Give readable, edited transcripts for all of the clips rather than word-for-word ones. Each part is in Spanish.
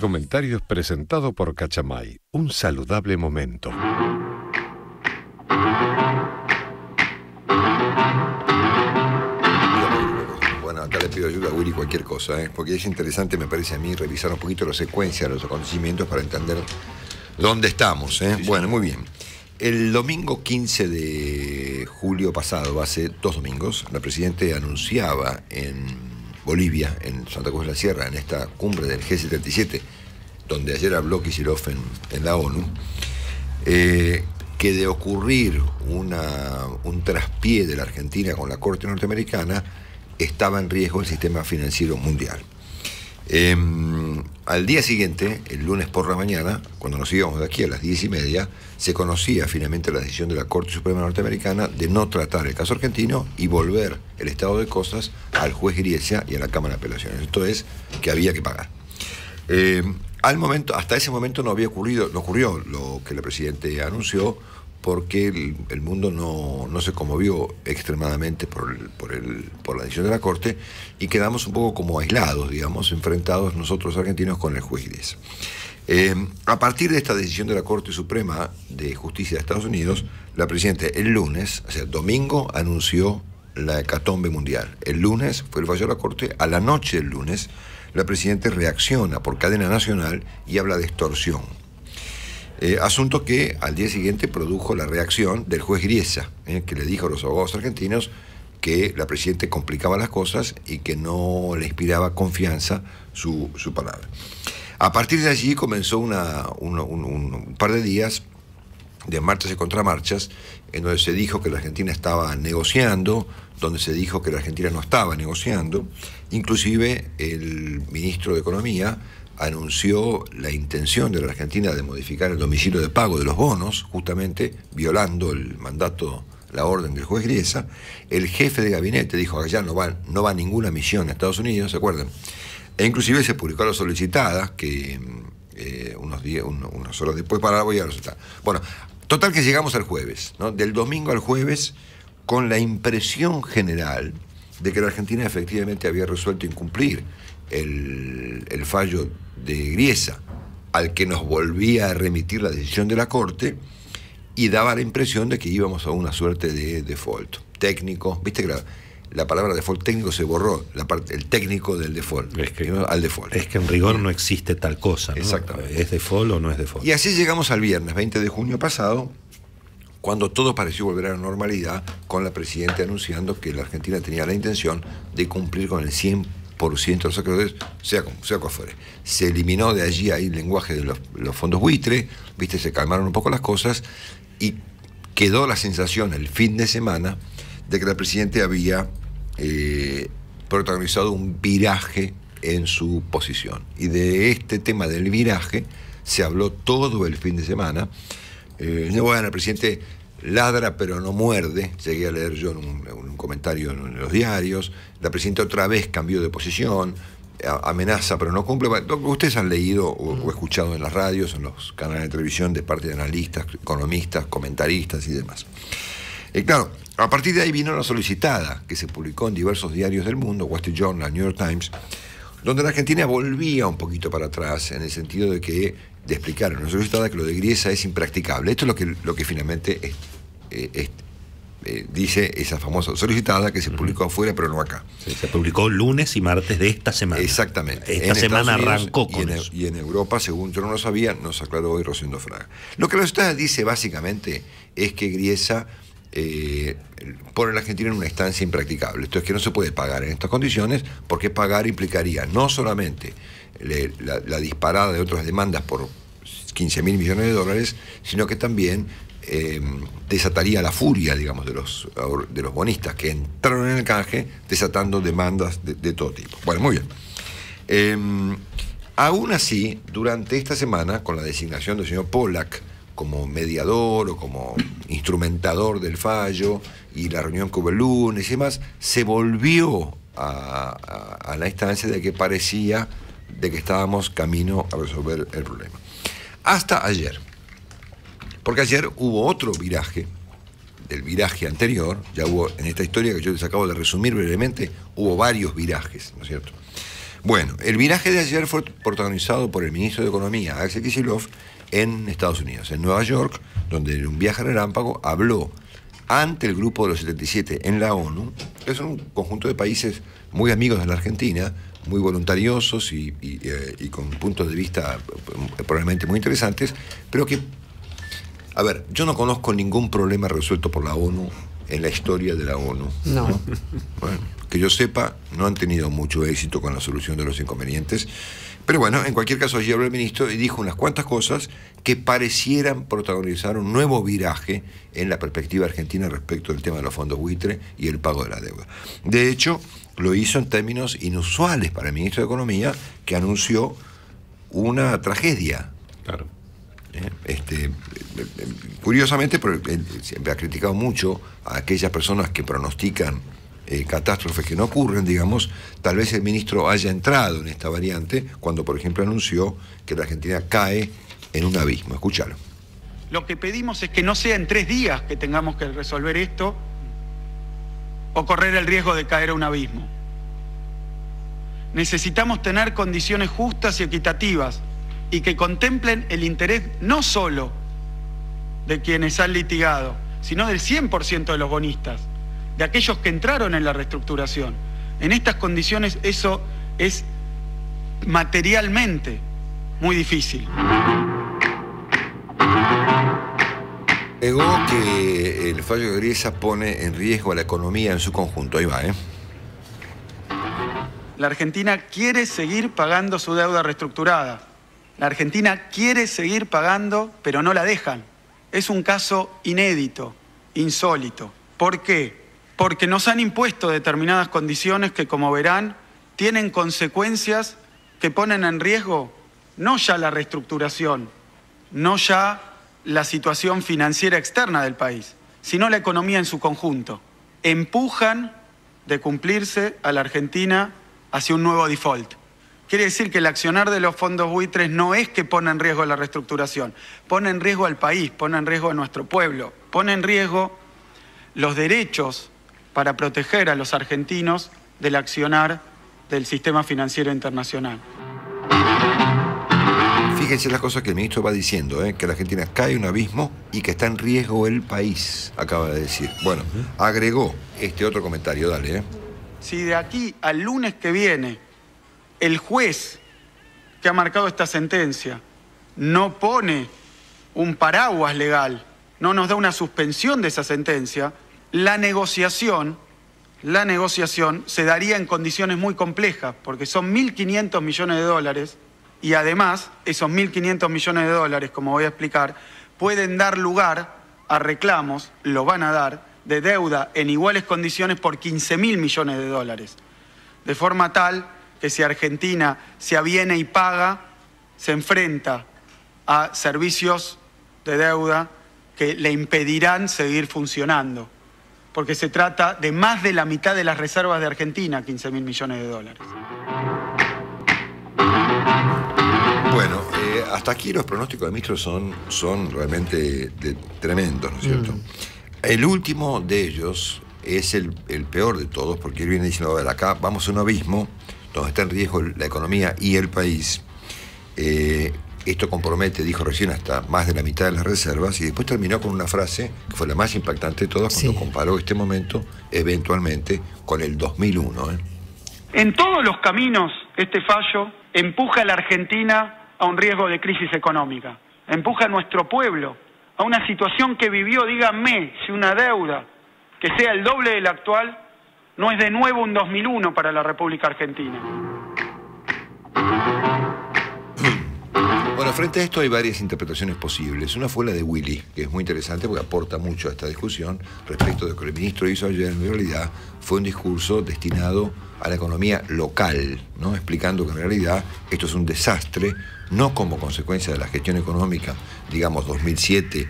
comentario es presentado por Cachamay, un saludable momento. Bueno, acá le pido ayuda a Willy cualquier cosa, porque es interesante, me parece a mí, revisar un poquito la secuencia de los acontecimientos para entender dónde estamos. Sí, bueno, muy bien. El domingo 15 de julio pasado, hace 2 domingos, la Presidenta anunciaba en Bolivia, en Santa Cruz de la Sierra, en esta cumbre del G77, donde ayer habló Kicillof en la ONU, que de ocurrir un traspié de la Argentina con la Corte norteamericana, estaba en riesgo el sistema financiero mundial. Al día siguiente, el lunes por la mañana, cuando nos íbamos de aquí a las 10:30, se conocía finalmente la decisión de la Corte Suprema Norteamericana de no tratar el caso argentino y volver el estado de cosas al juez Griesa y a la Cámara de Apelaciones. Esto es, que había que pagar. Hasta ese momento no ocurrió lo que la Presidenta anunció, porque el mundo no se conmovió extremadamente por la decisión de la Corte, y quedamos un poco como aislados, digamos, enfrentados nosotros argentinos con el juez Griesa. A partir de esta decisión de la Corte Suprema de Justicia de Estados Unidos, la Presidenta el lunes, o sea, domingo, anunció la hecatombe mundial. El lunes fue el fallo de la Corte. A la noche del lunes, la Presidenta reacciona por cadena nacional y habla de extorsión. Asunto que al día siguiente produjo la reacción del juez Griesa, que le dijo a los abogados argentinos que la Presidenta complicaba las cosas y que no le inspiraba confianza su palabra. A partir de allí comenzó un par de días de marchas y contramarchas, en donde se dijo que la Argentina estaba negociando, donde se dijo que la Argentina no estaba negociando. Inclusive el ministro de Economía anunció la intención de la Argentina de modificar el domicilio de pago de los bonos, justamente violando el mandato, la orden del juez Griesa. El jefe de gabinete dijo que allá no va ninguna misión a Estados Unidos, ¿se acuerdan? E inclusive se publicó la solicitada, que unas horas después para voy a resultar. Bueno, total que llegamos al jueves, ¿no? Del domingo al jueves, con la impresión general de que la Argentina efectivamente había resuelto incumplir el fallo de Griesa, al que nos volvía a remitir la decisión de la Corte, y daba la impresión de que íbamos a una suerte de default técnico. Viste que la palabra default técnico se borró, el técnico del default, al default. Es que en rigor no existe tal cosa, ¿no? Exactamente. ¿Es default o no es default? Y así llegamos al viernes 20 de junio pasado, cuando todo pareció volver a la normalidad, con la Presidenta anunciando que la Argentina tenía la intención de cumplir con el 100% de los acreedores, sea cual fuere. Se eliminó de allí ahí el lenguaje de los fondos buitre, ¿viste? Se calmaron un poco las cosas, y quedó la sensación el fin de semana de que la Presidenta había protagonizado un viraje en su posición. Y de este tema del viraje se habló todo el fin de semana. Bueno, el presidente ladra pero no muerde, llegué a leer yo en un comentario en los diarios. La Presidenta otra vez cambió de posición, amenaza pero no cumple. Lo que ustedes han leído o escuchado en las radios, en los canales de televisión, de parte de analistas, economistas, comentaristas y demás. Claro, a partir de ahí vino la solicitada, que se publicó en diversos diarios del mundo, Wall Street Journal, New York Times, donde la Argentina volvía un poquito para atrás, en el sentido de explicar en una solicitada que lo de Griesa es impracticable. Esto es lo que finalmente dice esa famosa solicitada, que se publicó afuera, pero no acá. Sí, se publicó lunes y martes de esta semana. Exactamente. Esta semana arrancó con eso. Y en Europa, según yo no lo sabía, nos aclaró hoy Rosendo Fraga. Lo que la solicitada dice básicamente es que Griesa pone a la Argentina en una instancia impracticable. Esto es que no se puede pagar en estas condiciones, porque pagar implicaría no solamente la disparada de otras demandas por 15.000 millones de dólares, sino que también desataría la furia, digamos, de los bonistas que entraron en el canje, desatando demandas de todo tipo. Bueno, muy bien. Aún así, durante esta semana, con la designación del señor Pollack como mediador o como instrumentador del fallo, y la reunión que hubo el lunes y demás, se volvió a la instancia de que parecía de que estábamos camino a resolver el problema. Hasta ayer. Porque ayer hubo otro viraje, del viraje anterior. Ya hubo, en esta historia que yo les acabo de resumir brevemente, hubo varios virajes, ¿no es cierto? Bueno, el viraje de ayer fue protagonizado por el ministro de Economía, Axel Kicillof, en Estados Unidos, en Nueva York, donde en un viaje relámpago habló ante el grupo de los 77 en la ONU, que es un conjunto de países muy amigos de la Argentina, muy voluntariosos y con puntos de vista probablemente muy interesantes, pero que, a ver, yo no conozco ningún problema resuelto por la ONU en la historia de la ONU. No. Bueno, que yo sepa, no han tenido mucho éxito con la solución de los inconvenientes. Pero bueno, en cualquier caso, allí habló el ministro y dijo unas cuantas cosas que parecieran protagonizar un nuevo viraje en la perspectiva argentina respecto del tema de los fondos buitre y el pago de la deuda. De hecho, lo hizo en términos inusuales para el ministro de Economía, que anunció una tragedia. Claro. Curiosamente, pero él siempre ha criticado mucho a aquellas personas que pronostican catástrofes que no ocurren, digamos. Tal vez el ministro haya entrado en esta variante cuando, por ejemplo, anunció que la Argentina cae en un abismo. Escúchalo. Lo que pedimos es que no sea en 3 días que tengamos que resolver esto o correr el riesgo de caer a un abismo. Necesitamos tener condiciones justas y equitativas y que contemplen el interés no solo de quienes han litigado, sino del 100% de los bonistas, de aquellos que entraron en la reestructuración. En estas condiciones eso es materialmente muy difícil. Agregó que el fallo de Griesa pone en riesgo a la economía en su conjunto. Ahí va, La Argentina quiere seguir pagando su deuda reestructurada. La Argentina quiere seguir pagando, pero no la dejan. Es un caso inédito, insólito. ¿Por qué? Porque nos han impuesto determinadas condiciones que, como verán, tienen consecuencias que ponen en riesgo no ya la reestructuración, no ya la situación financiera externa del país, sino la economía en su conjunto. Empujan de cumplirse a la Argentina hacia un nuevo default. Quiere decir que el accionar de los fondos buitres no es que pone en riesgo la reestructuración, pone en riesgo al país, pone en riesgo a nuestro pueblo, pone en riesgo los derechos para proteger a los argentinos del accionar del sistema financiero internacional. Fíjense las cosas que el ministro va diciendo, que la Argentina cae en un abismo y que está en riesgo el país, acaba de decir. Bueno, agregó este otro comentario, dale. Si de aquí al lunes que viene el juez que ha marcado esta sentencia no pone un paraguas legal, no nos da una suspensión de esa sentencia, la negociación se daría en condiciones muy complejas, porque son 1.500 millones de dólares y además esos 1.500 millones de dólares, como voy a explicar, pueden dar lugar a reclamos, lo van a dar, de deuda en iguales condiciones por 15.000 millones de dólares. De forma tal que si Argentina se aviene y paga, se enfrenta a servicios de deuda que le impedirán seguir funcionando, porque se trata de más de la mitad de las reservas de Argentina, 15.000 millones de dólares. Bueno, hasta aquí los pronósticos del ministro son realmente tremendos, ¿no es cierto? El último de ellos es el peor de todos, porque él viene diciendo, a ver, acá vamos a un abismo donde está en riesgo la economía y el país. Esto compromete, dijo recién, hasta más de la mitad de las reservas, y después terminó con una frase que fue la más impactante de todas cuando comparó este momento eventualmente con el 2001. En todos los caminos, este fallo empuja a la Argentina a un riesgo de crisis económica, empuja a nuestro pueblo a una situación que vivió, díganme, si una deuda que sea el doble de la actual no es de nuevo un 2001 para la República Argentina. Bueno, frente a esto hay varias interpretaciones posibles. Una fue la de Willy, que es muy interesante porque aporta mucho a esta discusión respecto de lo que el ministro hizo ayer. En realidad fue un discurso destinado a la economía local, ¿no? Explicando que en realidad esto es un desastre, no como consecuencia de la gestión económica, digamos 2007,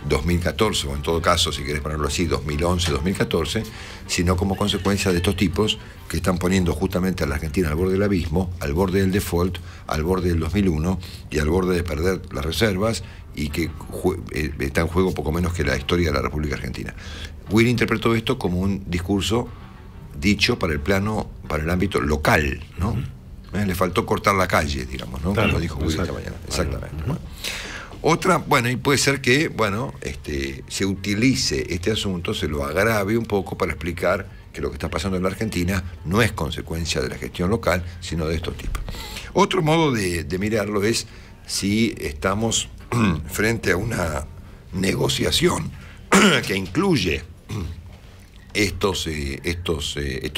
2014, o en todo caso, si querés ponerlo así, 2011, 2014, sino como consecuencia de estos tipos que están poniendo justamente a la Argentina al borde del abismo, al borde del default, al borde del 2001 y al borde de perder las reservas, y que está en juego poco menos que la historia de la República Argentina. Will interpretó esto como un discurso dicho para el ámbito local, ¿no? Le faltó cortar la calle, digamos, ¿no? Claro, como dijo Willy esta mañana. Exactamente. Bueno. Otra, bueno, y puede ser que, bueno, se utilice este asunto, se lo agrave un poco para explicar que lo que está pasando en la Argentina no es consecuencia de la gestión local, sino de estos tipos. Otro modo de mirarlo es si estamos frente a una negociación que incluye estos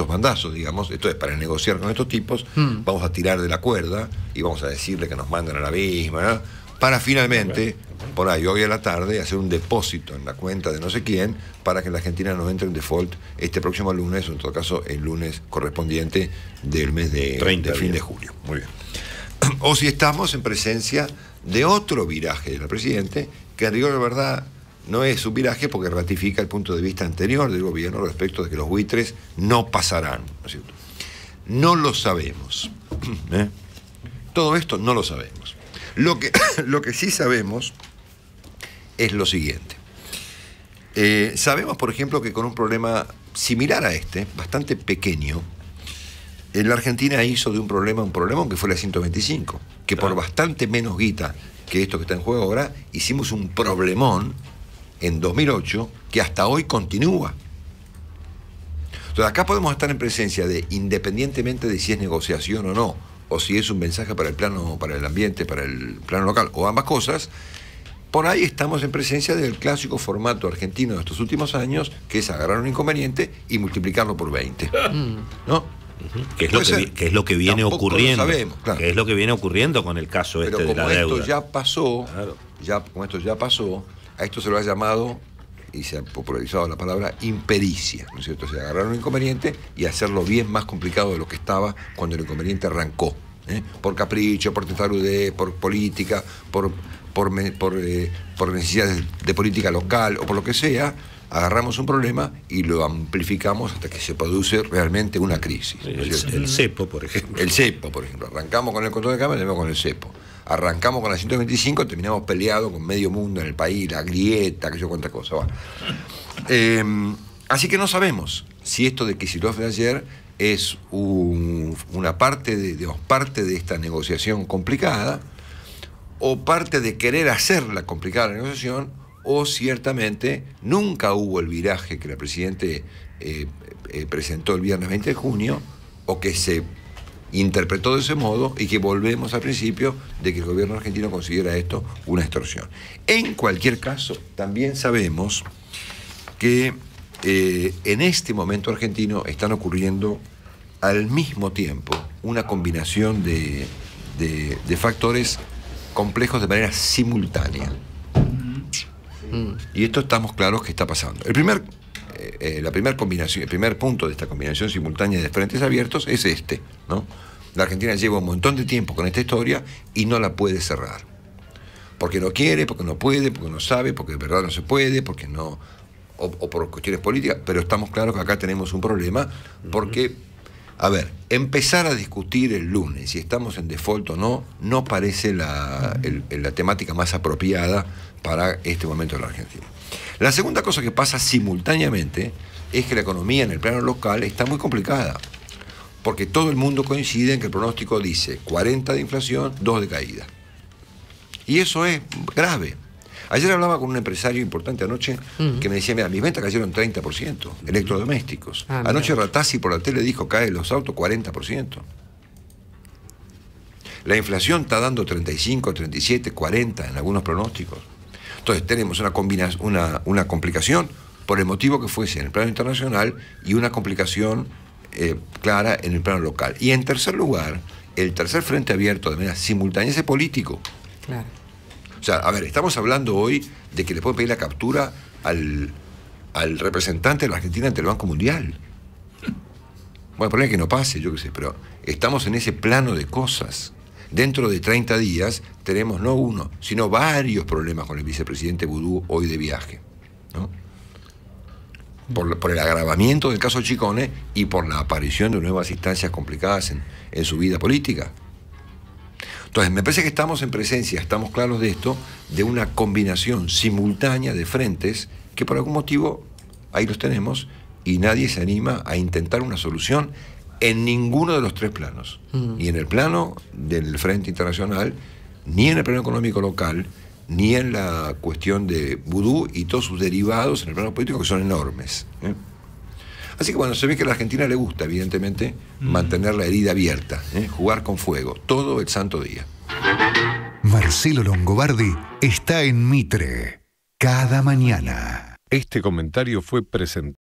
bandazos, digamos. Esto es para negociar con estos tipos, vamos a tirar de la cuerda y vamos a decirle que nos mandan a la misma, ¿no? Para finalmente, por ahí, hoy a la tarde, hacer un depósito en la cuenta de no sé quién para que la Argentina no entre en default este próximo lunes, o en todo caso el lunes correspondiente del mes de fin de julio. Muy bien. O si estamos en presencia de otro viraje del presidente, que a rigor de verdad no es un viraje porque ratifica el punto de vista anterior del gobierno respecto de que los buitres no pasarán, ¿no es cierto? No lo sabemos. Todo esto no lo sabemos. Lo que sí sabemos es lo siguiente. Sabemos, por ejemplo, que con un problema similar a este, bastante pequeño, la Argentina hizo de un problema que fue la 125, que por bastante menos guita que esto que está en juego ahora, hicimos un problemón en 2008 que hasta hoy continúa. Entonces acá podemos estar en presencia de, independientemente de si es negociación o no, o si es un mensaje para el plano, para el ambiente, para el plano local, o ambas cosas, por ahí estamos en presencia del clásico formato argentino de estos últimos años, que es agarrar un inconveniente y multiplicarlo por 20. ¿No? Que es lo que viene ocurriendo. Lo sabemos, claro. Que es lo que viene ocurriendo con el caso de la deuda. Pero como esto ya pasó, como esto ya pasó, a esto se lo ha llamado, y se ha popularizado la palabra, impericia, ¿no es cierto? O sea, agarrar un inconveniente y hacerlo bien más complicado de lo que estaba cuando el inconveniente arrancó. Por capricho, por testarudez, por política, por necesidades de política local o por lo que sea, agarramos un problema y lo amplificamos hasta que se produce realmente una crisis. El cepo, por ejemplo. El cepo, por ejemplo. Arrancamos con el control de cámara y terminamos con el cepo. Arrancamos con la 125, terminamos peleados con medio mundo en el país, la grieta, que yo cuánta cosa. Así que no sabemos si esto de Kicillof de ayer es una parte de esta negociación complicada, o parte de querer hacerla complicada la negociación, o ciertamente nunca hubo el viraje que el presidente presentó el viernes 20 de junio, o que se interpretó de ese modo, y que volvemos al principio de que el gobierno argentino considera esto una extorsión. En cualquier caso, también sabemos que en este momento argentino están ocurriendo al mismo tiempo una combinación de factores complejos de manera simultánea. Y esto estamos claros que está pasando. El primer punto de esta combinación simultánea de frentes abiertos es este, ¿no? La Argentina lleva un montón de tiempo con esta historia y no la puede cerrar. Porque no quiere, porque no puede, porque no sabe, porque de verdad no se puede, porque no, o por cuestiones políticas, pero estamos claros que acá tenemos un problema, porque, a ver, empezar a discutir el lunes si estamos en default o no, no parece la temática más apropiada para este momento de la Argentina. La segunda cosa que pasa simultáneamente es que la economía en el plano local está muy complicada, porque todo el mundo coincide en que el pronóstico dice 40 de inflación, 2 de caída. Y eso es grave. Ayer hablaba con un empresario importante anoche que me decía, mira, mis ventas cayeron 30%, electrodomésticos. Anoche Ratazzi por la tele dijo, caen los autos 40%. La inflación está dando 35, 37, 40 en algunos pronósticos. Entonces tenemos una complicación por el motivo que fuese en el plano internacional y una complicación clara en el plano local. Y en tercer lugar, el tercer frente abierto de manera simultánea es el político. Claro. O sea, a ver, estamos hablando hoy de que le pueden pedir la captura al representante de la Argentina ante el Banco Mundial. Bueno, poner que no pase, yo qué sé, pero estamos en ese plano de cosas. Dentro de 30 días tenemos no uno, sino varios problemas con el vicepresidente Vudú hoy de viaje, ¿no? Por el agravamiento del caso Chicone y por la aparición de nuevas instancias complicadas en su vida política. Entonces, me parece que estamos en presencia, estamos claros de esto, de una combinación simultánea de frentes que por algún motivo ahí los tenemos y nadie se anima a intentar una solución en ninguno de los tres planos. Ni en el plano del Frente Internacional, ni en el plano económico local, ni en la cuestión de vudú y todos sus derivados en el plano político, que son enormes. Así que bueno, se ve que a la Argentina le gusta, evidentemente, mantener la herida abierta, jugar con fuego, todo el santo día. Marcelo Longobardi está en Mitre, cada mañana. Este comentario fue presentado